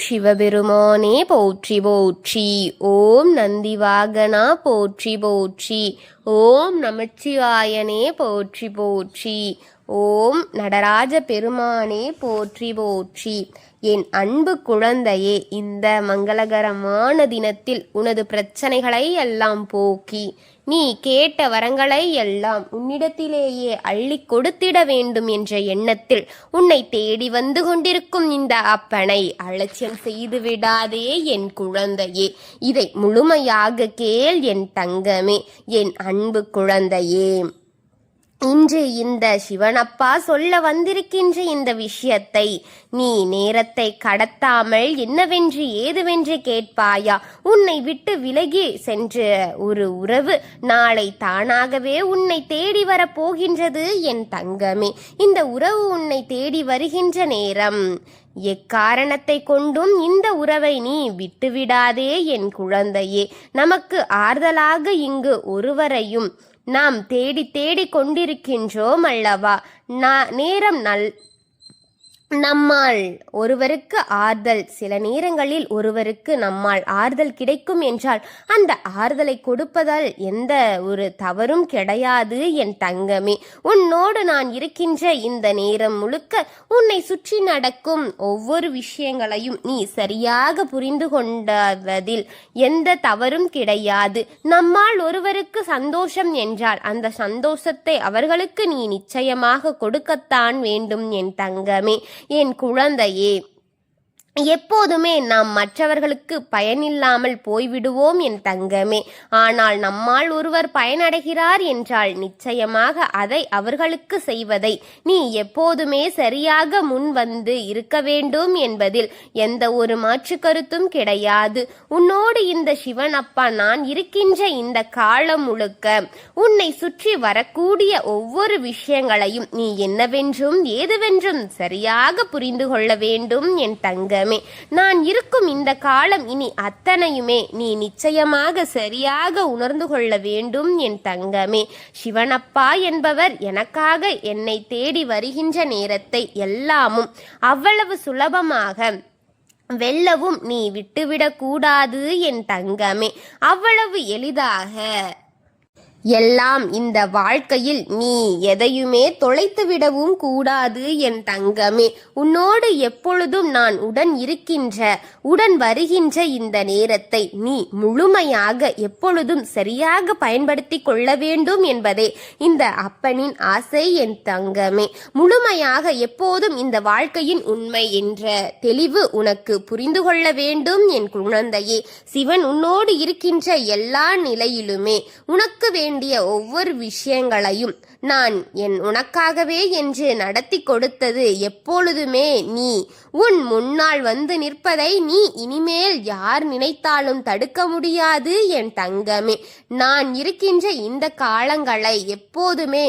சிவபெருமானே போற்றி போற்றி. ஓம் நந்திவாகனா போற்றி போற்றி. ஓம் நமச்சிவாயனே போற்றி போற்றி. ஓம் நடராஜ பெருமானே போற்றி போற்றி. என் அன்பு குழந்தையே, இந்த மங்களகரமான தினத்தில் உனது பிரச்சனைகளை எல்லாம் போக்கி நீ கேட்ட வரங்களை எல்லாம் உன்னிடத்திலேயே அள்ளி கொடுத்திட வேண்டும் என்ற எண்ணத்தில் உன்னை தேடி வந்து கொண்டிருக்கும் இந்த அப்பனை அலட்சியம் செய்து விடாதே என் குழந்தையே. இதை முழுமையாக கேள் என் தங்கமே, என் அன்பு குழந்தையே. இன்று இந்த சிவனப்பா சொல்ல வந்திருக்கின்ற இந்த விஷயத்தை நீ நேரத்தை கடத்தாமல் என்னவென்று ஏதுவென்று கேட்பாயா? உன்னை விட்டு விலகி சென்ற ஒரு உறவு நாளை தானாகவே உன்னை தேடி வரப் போகின்றது என் தங்கமே. இந்த உறவு உன்னை தேடி வருகின்ற நேரம் எக்காரணத்தை கொண்டும் இந்த உறவை நீ விட்டுவிடாதே என் குழந்தையே. நமக்கு ஆறுதலாக இங்கு ஒருவரையும் நாம் தேடி தேடி கொண்டிருக்கின்றோம் அல்லவா? நேரம் நம்மால் ஒருவருக்கு ஆறுதல், சில நேரங்களில் ஒருவருக்கு நம்மால் ஆறுதல் கிடைக்கும் என்றால் அந்த ஆறுதலை கொடுப்பதால் எந்த ஒரு தவறும் கிடையாது என் தங்கமே. உன்னோடு நான் இருக்கின்ற இந்த நேரம் முழுக்க உன்னை சுற்றி நடக்கும் ஒவ்வொரு விஷயங்களையும் நீ சரியாக புரிந்து கொண்டதில் எந்த தவறும் கிடையாது. நம்மால் ஒருவருக்கு சந்தோஷம் என்றால் அந்த சந்தோஷத்தை அவர்களுக்கு நீ நிச்சயமாக கொடுக்கத்தான் வேண்டும் என் தங்கமே, என் குழந்தையே. எப்போதுமே நாம் மற்றவர்களுக்கு பயனில்லாமல் போய்விடுவோம் என் தங்கமே. ஆனால் நம்மால் ஒருவர் பயனடைகிறார் என்றால் நிச்சயமாக அதை அவர்களுக்கு செய்வதை நீ எப்போதுமே சரியாக முன் வந்து இருக்க வேண்டும் என்பதில் எந்த ஒரு மாற்று கருத்தும் கிடையாது. உன்னோடு இந்த சிவன் அப்பா நான் இருக்கின்ற இந்த காலம் முழுக்க உன்னை சுற்றி வரக்கூடிய ஒவ்வொரு விஷயங்களையும் நீ என்னவென்றும் ஏதுவென்றும் சரியாக புரிந்து கொள்ள வேண்டும் என் தங்கமே. நான் இருக்கும் இந்த காலம் இனி அத்தனையுமே நீ நிச்சயமாக சரியாக உணர்ந்து கொள்ள வேண்டும் என் தங்கமே. சிவனப்பா என்பவர் எனக்காக என்னை தேடி வருகின்ற நேரத்தை எல்லாமும் அவ்வளவு சுலபமாக வெல்லவும் நீ விட்டுவிடக் கூடாது என் தங்கமே. அவ்வளவு எளிதாக எல்லாம் இந்த வாழ்க்கையில் நீ எதையுமே தொலைத்து விடவும் கூடாது என் தங்கமே. உன்னோடு எப்பொழுதும் நான் உடன் வருகின்ற இந்த நேரத்தை நீ முழுமையாக எப்பொழுதும் சரியாக பயன்படுத்தி கொள்ள வேண்டும் என்பதே இந்த அப்பனின் ஆசை என் தங்கமே. முழுமையாக எப்போதும் இந்த வாழ்க்கையின் உண்மை என்ற தெளிவு உனக்கு புரிந்து கொள்ள வேண்டும் என் குழந்தையே. சிவன் உன்னோடு இருக்கின்ற எல்லா நிலையிலுமே உனக்கு வேண்டிய ஒவ்வொரு விஷயங்களையும் நான் உனக்காகவே என்று நடத்தி கொடுத்தது எப்பொழுதுமே நீ உன் முன்னால் வந்து நிற்பதை நீ இனிமேல் யார் நினைத்தாலும் தடுக்க முடியாது என் தங்கமே. நான் இருக்கின்ற இந்த காலங்களை எப்போதுமே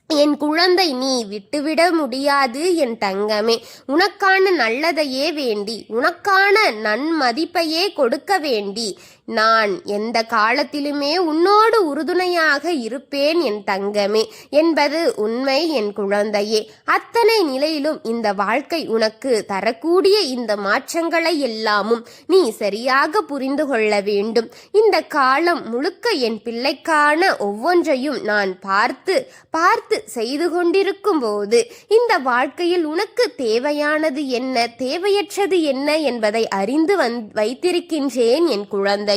என் குழந்தை நீ விட்டுவிட முடியாது என் தங்கமே. உனக்கான நல்லதையே வேண்டி உனக்கான நன்மதிப்பையே கொடுக்க வேண்டி நான் எந்த காலத்திலுமே உன்னோடு உறுதுணையாக இருப்பேன் என் தங்கமே என்பது உண்மை என் குழந்தையே. அத்தனை நிலையிலும் இந்த வாழ்க்கை உனக்கு தரக்கூடிய இந்த மாற்றங்களை எல்லாமும் நீ சரியாக புரிந்து கொள்ள வேண்டும். இந்த காலம் முழுக்க என் பிள்ளைக்கான ஒவ்வொன்றையும் நான் பார்த்து செய்து கொண்டிருக்கும் போது இந்த வாழ்க்கையில் உனக்கு தேவையானது என்ன தேவையற்றது என்ன என்பதை அறிந்து வைத்திருக்கின்றேன் என் குழந்தையே.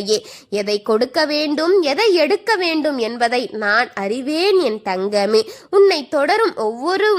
எதை கொடுக்க வேண்டும் எதை எடுக்க வேண்டும் என்பதை நான் அறிவேன் என் தங்கமே. உன்னை தொடரும் ஒவ்வொரு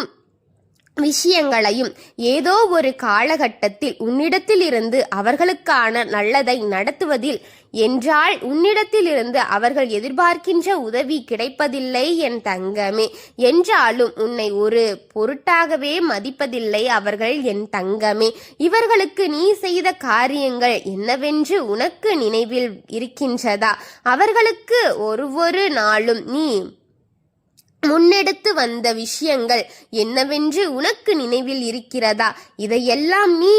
விஷயங்களையும் ஏதோ ஒரு காலகட்டத்தில் உன்னிடத்திலிருந்து அவர்களுக்கான நல்லதை நடத்துவதில் என்றால் உன்னிடத்திலிருந்து அவர்கள் எதிர்பார்க்கின்ற உதவி கிடைப்பதில்லை என் தங்கமே. என்றாலும் உன்னை ஒரு பொருட்டாகவே மதிப்பதில்லை அவர்கள் என் தங்கமே. இவர்களுக்கு நீ செய்த காரியங்கள் என்னவென்று உனக்கு நினைவில் இருக்கின்றதா? அவர்களுக்கு ஒவ்வொரு நாளும் நீ முன்னெடுத்து வந்த விஷயங்கள் என்னவென்று உனக்கு நினைவில் இருக்கிறதா? இதையெல்லாம் நீ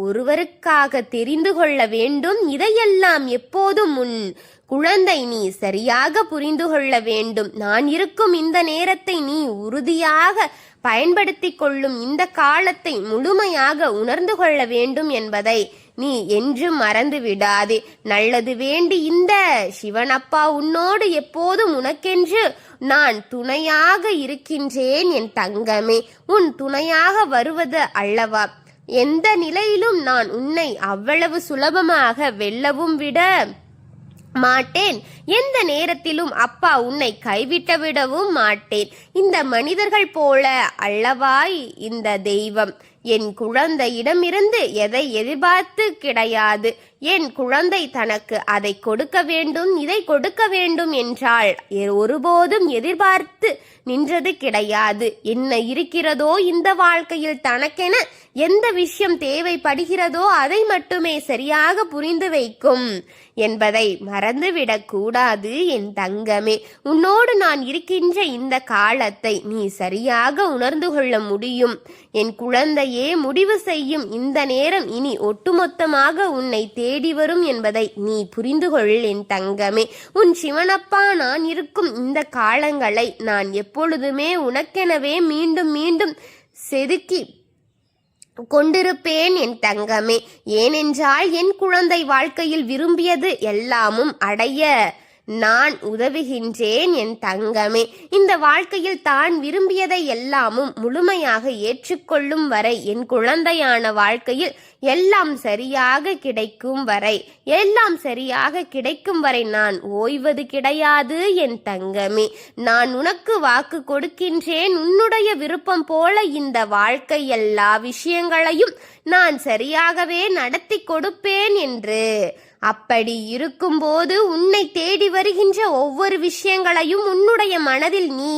ஒருவருக்காக தெரிந்து கொள்ள வேண்டும். இதையெல்லாம் எப்போதும் உன் குழந்தை நீ சரியாக புரிந்து கொள்ள வேண்டும். நான் இருக்கும் இந்த நேரத்தை நீ உறுதியாக பயன்படுத்தி கொள்ளும் இந்த காலத்தை முழுமையாக உணர்ந்து கொள்ள வேண்டும் என்பதை நீ என்றும் மறந்து விடாதே. நல்லது வேண்டி இந்த சிவனப்பா உன்னோடு எப்போதும் உனக்கென்று நான் துணையாக இருக்கின்றேன் என் தங்கமே. உன் துணையாக வருவது அல்லவா? எந்த நிலையிலும் நான் உன்னை அவ்வளவு சுலபமாக வெல்லவும் விட மாட்டேன். எந்த நேரத்திலும் அப்பா உன்னை கைவிட்டு விடவும் மாட்டேன். இந்த மனிதர்கள் போல அல்லவாய் இந்த தெய்வம். என் குழந்தையிடமிருந்து எதை எதிர்பார்த்து கிடையாது. என் குழந்தை தனக்கு அதை கொடுக்க வேண்டும், இதை கொடுக்க வேண்டும் என்றால் ஒருபோதும் எதிர்பார்த்து நின்றது கிடையாது. என்ன இருக்கிறதோ இந்த வாழ்க்கையில் தனக்கென எந்த விஷயம் தேவைப்படுகிறதோ அதை மட்டுமே சரியாக புரிந்து வைக்கும் என்பதை மறந்துவிடக் கூடாது என் தங்கமே. உன்னோடு நான் இருக்கின்ற இந்த காலத்தை நீ சரியாக உணர்ந்து கொள்ள முடியும் என் குழந்தையே. முடிவு செய்யும் இந்த நேரம் இனி ஒட்டுமொத்தமாக உன்னை தேடி வரும் என்பதை நீ புரிந்து கொள் என் தங்கமே. உன் சிவனப்பா நான் இருக்கும் இந்த காலங்களை நான் எப்பொழுதுமே உனக்கெனவே மீண்டும் மீண்டும் செதுக்கி கொண்டிருப்பேன் என் தங்கமே. ஏனென்றால் என் குழந்தை வாழ்க்கையில் விரும்பியது எல்லாமும் அடைய நான் உதவுகின்றேன் என் தங்கமே. இந்த வாழ்க்கையில் தான் விரும்பியதை எல்லாமும் முழுமையாக ஏற்றுக்கொள்ளும் வரை, என் குழந்தையான வாழ்க்கையில் எல்லாம் சரியாக கிடைக்கும் வரை, எல்லாம் சரியாக கிடைக்கும் வரை நான் ஓய்வது கிடையாது என் தங்கமே. நான் உனக்கு வாக்கு கொடுக்கின்றேன். உன்னுடைய விருப்பம் போல இந்த வாழ்க்கை எல்லா விஷயங்களையும் நான் சரியாகவே நடத்தி கொடுப்பேன் என்று. அப்படி இருக்கும்போது உன்னை தேடி வருகின்ற ஒவ்வொரு விஷயங்களையும் உன்னுடைய மனதில் நீ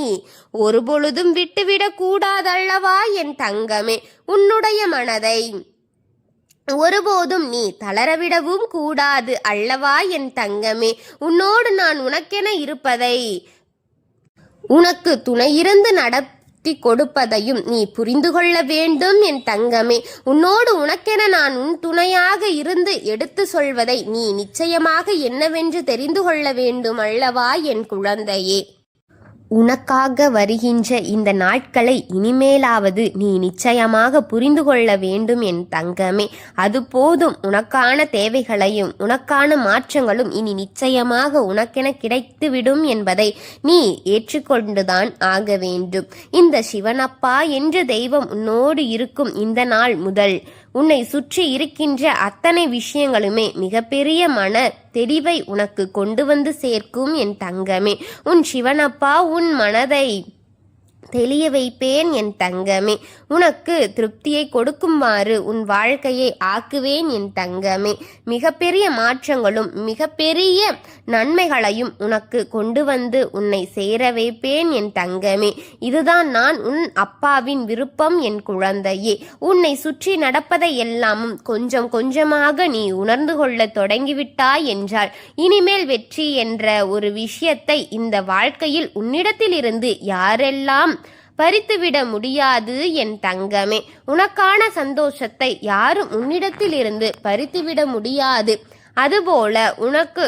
ஒருபொழுதும் விட்டுவிடக் கூடாதல்லவா என் தங்கமே. உன்னுடைய மனதை ஒருபோதும் நீ தளரவிடவும் கூடாது அல்லவா என் தங்கமே. உன்னோடு நான் உனக்கென இருப்பதை, உனக்கு துணையிருந்து கொடுப்பதையும் நீ புரிந்து கொள்ள வேண்டும் என் தங்கமே. உன்னோடு உனக்கென நான் உன் துணையாக இருந்து எடுத்து சொல்வதை நீ நிச்சயமாக என்னவென்று தெரிந்து கொள்ள வேண்டும் அல்லவா என் குழந்தையே. உனக்காக வருகின்ற இந்த நாட்களை இனிமேலாவது நீ நிச்சயமாக புரிந்து கொள்ள வேண்டும் என் தங்கமே. அது போதும். உனக்கான தேவைகளையும் உனக்கான மாற்றங்களும் இனி நிச்சயமாக உனக்கென கிடைத்துவிடும் என்பதை நீ ஏற்றுக்கொண்டுதான் ஆக வேண்டும். இந்த சிவனப்பா என்ற தெய்வம் உன்னோடு இருக்கும் இந்த நாள் முதல் உன்னை சுற்றி இருக்கின்ற அத்தனை விஷயங்களுமே மிகப்பெரிய மன தெளிவை உனக்கு கொண்டு வந்து சேர்க்கும் என் தங்கமே. உன் சிவனப்பா உன் மனதை தெளிய வைப்பேன் என் தங்கமே. உனக்கு திருப்தியை கொடுக்குமாறு உன் வாழ்க்கையை ஆக்குவேன் என் தங்கமே. மிகப்பெரிய மாற்றங்களும் மிகப்பெரிய நன்மைகளையும் உனக்கு கொண்டு வந்து உன்னை சேர வைப்பேன் என் தங்கமே. இதுதான் நான் உன் அப்பாவின் விருப்பம் என் குழந்தையே. உன்னை சுற்றி நடப்பதை எல்லாமும் கொஞ்சம் கொஞ்சமாக நீ உணர்ந்து கொள்ள தொடங்கிவிட்டாய் என்றால் இனிமேல் வெற்றி என்ற ஒரு விஷயத்தை இந்த வாழ்க்கையில் உன்னிடத்திலிருந்து யாரெல்லாம் பறித்துவிட முடியாது என் தங்கமே. உனக்கான சந்தோஷத்தை யாரும் உன்னிடத்திலிருந்து பறித்துவிட முடியாது. அதுபோல உனக்கு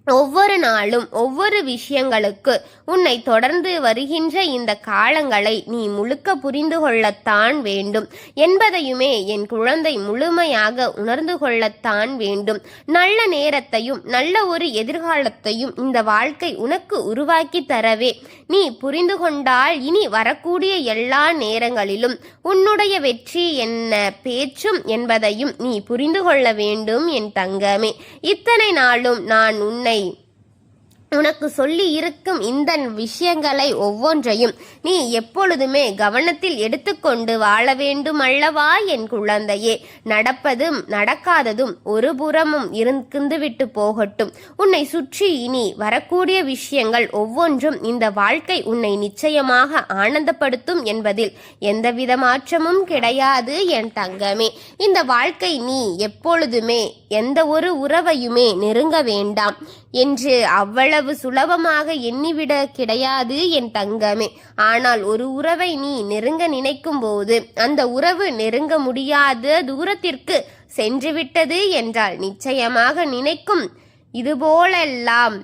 ஒவ்வொரு நாளும் ஒவ்வொரு விஷயங்களுக்கு உன்னை தொடர்ந்து வருகின்ற இந்த காலங்களை நீ முழுக்க புரிந்து கொள்ளத்தான் வேண்டும் என்பதையுமே என் குழந்தை முழுமையாக உணர்ந்து கொள்ளத்தான் வேண்டும். நல்ல நேரத்தையும் நல்ல ஒரு எதிர்காலத்தையும் இந்த வாழ்க்கை உனக்கு உருவாக்கி தரவே நீ புரிந்து கொண்டால் இனி வரக்கூடிய எல்லா நேரங்களிலும் உன்னுடைய வெற்றி என்ன பேச்சும் என்பதையும் நீ புரிந்து கொள்ள வேண்டும் என் தங்கமே. இத்தனை நாளும் நான் உனக்கு சொல்லி இருக்கும் இந்த விஷயங்களை ஒவ்வொன்றையும் நீ எப்பொழுதுமே கவனத்தில் எடுத்துக்கொண்டு வாழ வேண்டும் அல்லவா என் குழந்தையே. நடப்பதும் நடக்காததும் ஒரு புறமும் இருந்துவிட்டு போகட்டும். உன்னை சுற்றி இனி வரக்கூடிய விஷயங்கள் ஒவ்வொன்றும் இந்த வாழ்க்கை உன்னை நிச்சயமாக ஆனந்தப்படுத்தும் என்பதில் எந்தவித மாற்றமும் கிடையாது என் தங்கமே. இந்த வாழ்க்கை நீ எப்பொழுதுமே எந்த ஒரு உறவையுமே நெருங்க வேண்டாம் என்று அவ்வளவு சுலபமாக எண்ணிவிட கிடையாது என் தங்கமே. ஆனால் ஒரு உறவை நீ நெருங்க நினைக்கும் போது அந்த உறவு நெருங்க முடியாத தூரத்திற்கு சென்றுவிட்டது என்றால் நிச்சயமாக நினைக்கும் இதுபோலெல்லாம்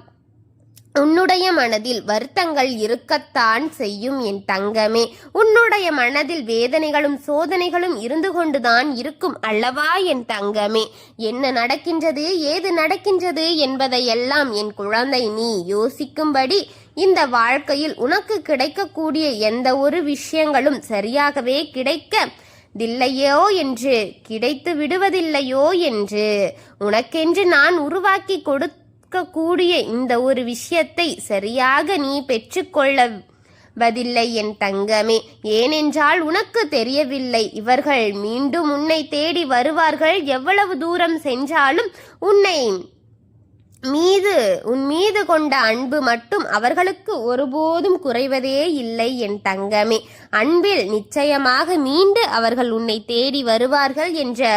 உன்னுடைய மனதில் வருத்தங்கள் இருக்கத்தான் செய்யும் என் தங்கமே. உன்னுடைய மனதில் வேதனைகளும் சோதனைகளும் இருந்து கொண்டுதான் இருக்கும் அல்லவா என் தங்கமே. என்ன நடக்கின்றது, ஏது நடக்கின்றது என்பதையெல்லாம் என் குழந்தை நீ யோசிக்கும்படி இந்த வாழ்க்கையில் உனக்கு கிடைக்கக்கூடிய எந்த ஒரு விஷயங்களும் சரியாகவே கிடைக்கவில்லையோ என்று, கிடைத்து விடுவதில்லையோ என்று, உனக்கென்று நான் உருவாக்கி கூடிய இந்த ஒரு விஷயத்தை சரியாக நீ பெற்றுக்கொள்ளவதில்லை என் தங்கமே. ஏனென்றால் உனக்கு தெரியவில்லை, இவர்கள் மீண்டும் உன்னை தேடி வருவார்கள். எவ்வளவு தூரம் சென்றாலும் உன் மீது கொண்ட அன்பு மட்டும் அவர்களுக்கு ஒருபோதும் குறைவதே இல்லை என் தங்கமே. அன்பில் நிச்சயமாக மீண்டு அவர்கள் உன்னை தேடி வருவார்கள் என்ற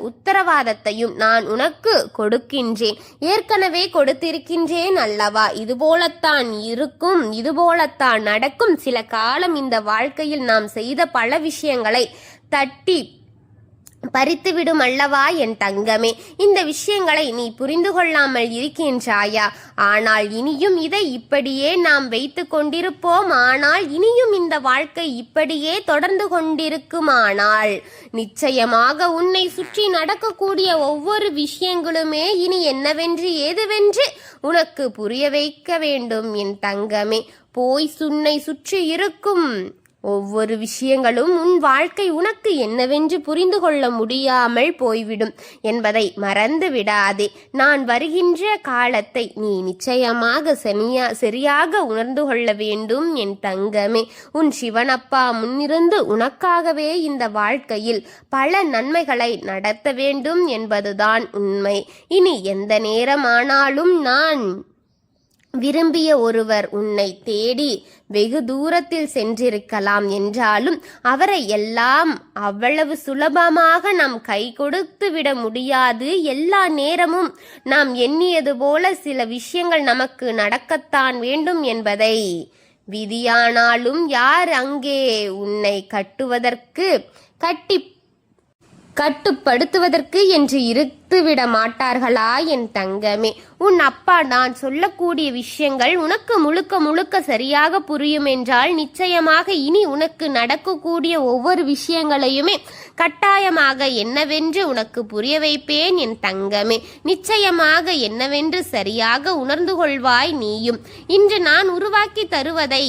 உத்தரவாதத்தையும் நான் உனக்கு கொடுக்கின்றேன். ஏற்கனவே கொடுத்திருக்கின்றேன் அல்லவா. இதுபோலத்தான் இருக்கும், இதுபோலத்தான் நடக்கும். சில காலம் இந்த வாழ்க்கையில் நாம் செய்த பல விஷயங்களை தட்டி பறித்துவிடும் அல்லவா என் தங்கமே. இந்த விஷயங்களை நீ புரிந்து கொள்ளாமல் இருக்கின்றாயா? ஆனால் இனியும் இதை இப்படியே நாம் வைத்து கொண்டிருப்போம். ஆனால் இனியும் இந்த வாழ்க்கை இப்படியே தொடர்ந்து கொண்டிருக்குமானால் நிச்சயமாக உன்னை சுற்றி நடக்கக்கூடிய ஒவ்வொரு விஷயங்களுமே இனி என்னவென்று ஏதுவென்று உனக்கு புரிய வைக்க வேண்டும் என் தங்கமே. உன்னை சுற்றி இருக்கும் ஒவ்வொரு விஷயங்களும் உன் வாழ்க்கை உனக்கு என்னவென்று புரிந்து கொள்ள முடியாமல் போய்விடும் என்பதை மறந்து விடாதே. நான் வருகின்ற காலத்தை நீ நிச்சயமாக சரியாக உணர்ந்து கொள்ள வேண்டும் என் தங்கமே. உன் சிவனப்பா முன்னிருந்து உனக்காகவே இந்த வாழ்க்கையில் பல நன்மைகளை நடத்த வேண்டும் என்பதுதான் உண்மை. இனி எந்த நேரமானாலும் நான் விரும்பிய ஒருவர் உன்னை தேடி வெகு தூரத்தில் சென்றிருக்கலாம் என்றாலும் அவரை எல்லாம் அவ்வளவு சுலபமாக நாம் கை கொடுத்து விட முடியாது. எல்லா நேரமும் நாம் எண்ணியது போல சில விஷயங்கள் நமக்கு நடக்கத்தான் வேண்டும் என்பதை விதியானாலும் யார் அங்கே உன்னை கட்டுப்படுத்துவதற்கு என்று இருந்துவிட மாட்டார்களா என் தங்கமே. உன் அப்பா நான் சொல்லக்கூடிய விஷயங்கள் உனக்கு முழுக்க முழுக்க சரியாக புரியும் என்றால் நிச்சயமாக இனி உனக்கு நடக்கக்கூடிய ஒவ்வொரு விஷயங்களையுமே கட்டாயமாக என்னவென்று உனக்கு புரிய வைப்பேன் என் தங்கமே. நிச்சயமாக என்னவென்று சரியாக உணர்ந்து கொள்வாய் நீயும். இன்று நான் உருவாக்கி தருவதை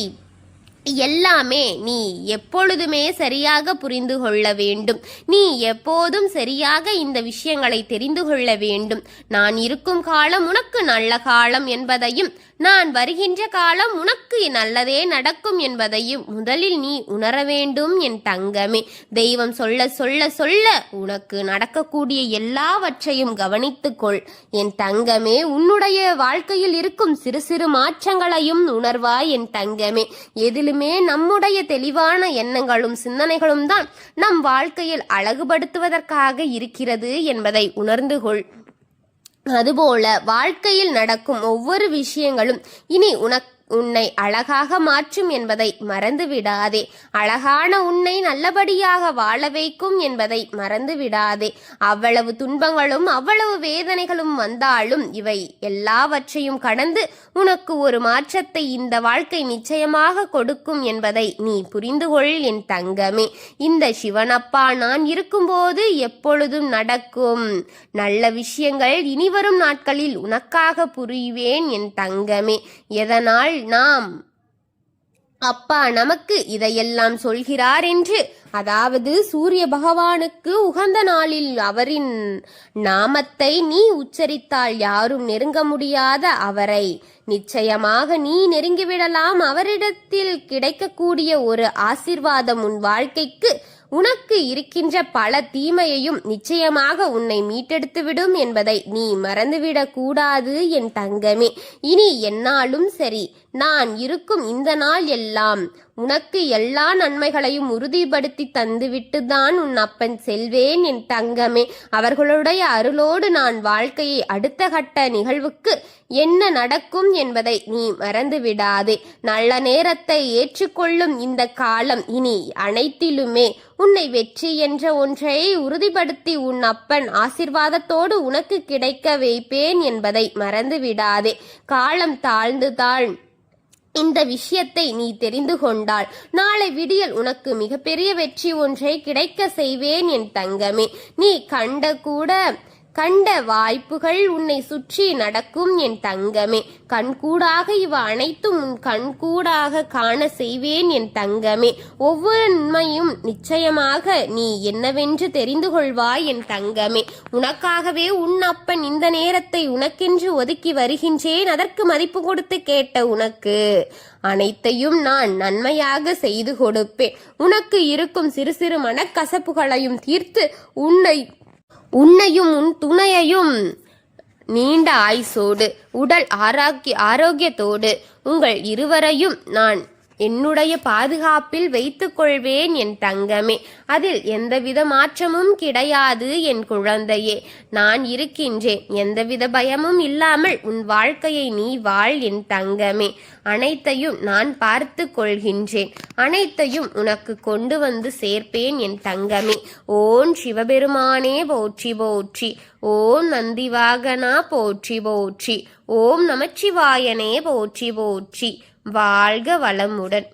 எல்லாமே நீ எப்பொழுதுமே சரியாக புரிந்து கொள்ள வேண்டும். நீ எப்போதும் சரியாக இந்த விஷயங்களை தெரிந்து கொள்ள வேண்டும். நான் இருக்கும் காலம் உனக்கு நல்ல காலம் என்பதையும், நான் வருகின்ற காலம் உனக்கு நல்லதே நடக்கும் என்பதையும் முதலில் நீ உணர வேண்டும் என் தங்கமே. தெய்வம் சொல்ல சொல்ல சொல்ல உனக்கு நடக்கக்கூடிய எல்லாவற்றையும் கவனித்துக்கொள் என் தங்கமே. உன்னுடைய வாழ்க்கையில் இருக்கும் சிறு சிறு மாற்றங்களையும் உணர்வாய் என் தங்கமே. எதிலுமே நம்முடைய தெளிவான எண்ணங்களும் சிந்தனைகளும் தான் நம் வாழ்க்கையில் அழகுபடுத்துவதற்காக இருக்கிறது என்பதை உணர்ந்து கொள். அதுபோல வாழ்க்கையில் நடக்கும் ஒவ்வொரு விஷயங்களும் இனி உன்னை அழகாக மாற்றும் என்பதை மறந்து விடாதே. அழகான உன்னை நல்லபடியாக வாழ வைக்கும் என்பதை மறந்து விடாதே. அவ்வளவு துன்பங்களும் அவ்வளவு வேதனைகளும் வந்தாலும் இவை எல்லாவற்றையும் கடந்து உனக்கு ஒரு மாற்றத்தை இந்த வாழ்க்கை நிச்சயமாக கொடுக்கும் என்பதை நீ புரிந்து கொள் என் தங்கமே. இந்த சிவனப்பா நான் இருக்கும்போது எப்பொழுதும் நடக்கும் நல்ல விஷயங்கள் இனிவரும் நாட்களில் உனக்காக புரிவேன் என் தங்கமே. எதனால் நாம் அப்பா நமக்கு இதையெல்லாம் சொல்கிறார் என்று, அதாவது சூரிய பகவானுக்கு உகந்த நாளில் அவரின் நாமத்தை நீ உச்சரித்தால் யாரும் நெருங்க முடியாத அவரை நிச்சயமாக நீ நெருங்கிவிடலாம். அவரிடத்தில் கிடைக்கக்கூடிய ஒரு ஆசீர்வாதம் உன் வாழ்க்கைக்கு உனக்கு இருக்கின்ற பல தீமையையும் நிச்சயமாக உன்னை மீட்டெடுத்துவிடும் என்பதை நீ மறந்துவிடக் கூடாது என் தங்கமே. இனி என்னாலும் சரி நான் இருக்கும் இந்த நாள் எல்லாம் உனக்கு எல்லா நன்மைகளையும் உறுதிப்படுத்தி தந்துவிட்டுதான் உன் அப்பன் செல்வேன் என் தங்கமே. அவர்களுடைய அருளோடு நான் வாழ்க்கையை அடுத்த கட்ட நிகழ்வுக்கு என்ன நடக்கும் என்பதை நீ மறந்து விடாதே. நல்ல நேரத்தை ஏற்றுக்கொள்ளும் இந்த காலம் இனி அனைத்திலுமே உன்னை வெற்றி என்ற ஒன்றை உறுதிப்படுத்தி உன் அப்பன் ஆசிர்வாதத்தோடு உனக்கு கிடைக்க வைப்பேன் என்பதை மறந்து விடாதே. காலம் தாழ்ந்துதான் இந்த விஷயத்தை நீ தெரிந்து கொண்டால் நாளை விடியல் உனக்கு மிகப்பெரிய வெற்றி ஒன்றை கிடைக்க செய்வேன் என் தங்கமே. நீ கண்ட வாய்ப்புகள் உன்னை சுற்றி நடக்கும் என் தங்கமே. கண்கூடாக இவ அனைத்தும் உன் கண்கூடாக காண செய்வேன் என் தங்கமே. ஒவ்வொரு உண்மையும் நிச்சயமாக நீ என்னவென்று தெரிந்து கொள்வாய் என் தங்கமே. உனக்காகவே உன் அப்பன் இந்த நேரத்தை உனக்கென்று ஒதுக்கி வருகின்றேன். அதற்கு மதிப்பு கொடுத்து கேட்ட உனக்கு அனைத்தையும் நான் நன்மையாக செய்து கொடுப்பேன். உனக்கு இருக்கும் சிறு சிறு மனக்கசப்புகளையும் தீர்த்து உன்னையும் உன் துணையையும் நீண்ட ஆயுசோடு உடல் ஆரோக்கியத்தோடு உங்கள் இருவரையும் நான் என்னுடைய பாதுகாப்பில் வைத்துக் கொள்வேன் என் தங்கமே. அதில் எந்தவித மாற்றமும் கிடையாது என் குழந்தையே. நான் இருக்கின்றேன். எந்தவித பயமும் இல்லாமல் உன் வாழ்க்கையை நீ வாழ் என் தங்கமே. அனைத்தையும் நான் பார்த்து கொள்கின்றேன். அனைத்தையும் உனக்கு கொண்டு வந்து சேர்ப்பேன் என் தங்கமே. ஓம் சிவபெருமானே போற்றி போற்றி. ஓம் நந்திவாகனா போற்றி போற்றி. ஓம் நமச்சிவாயனே போற்றி போற்றி. வாழ்க வளமுடன்.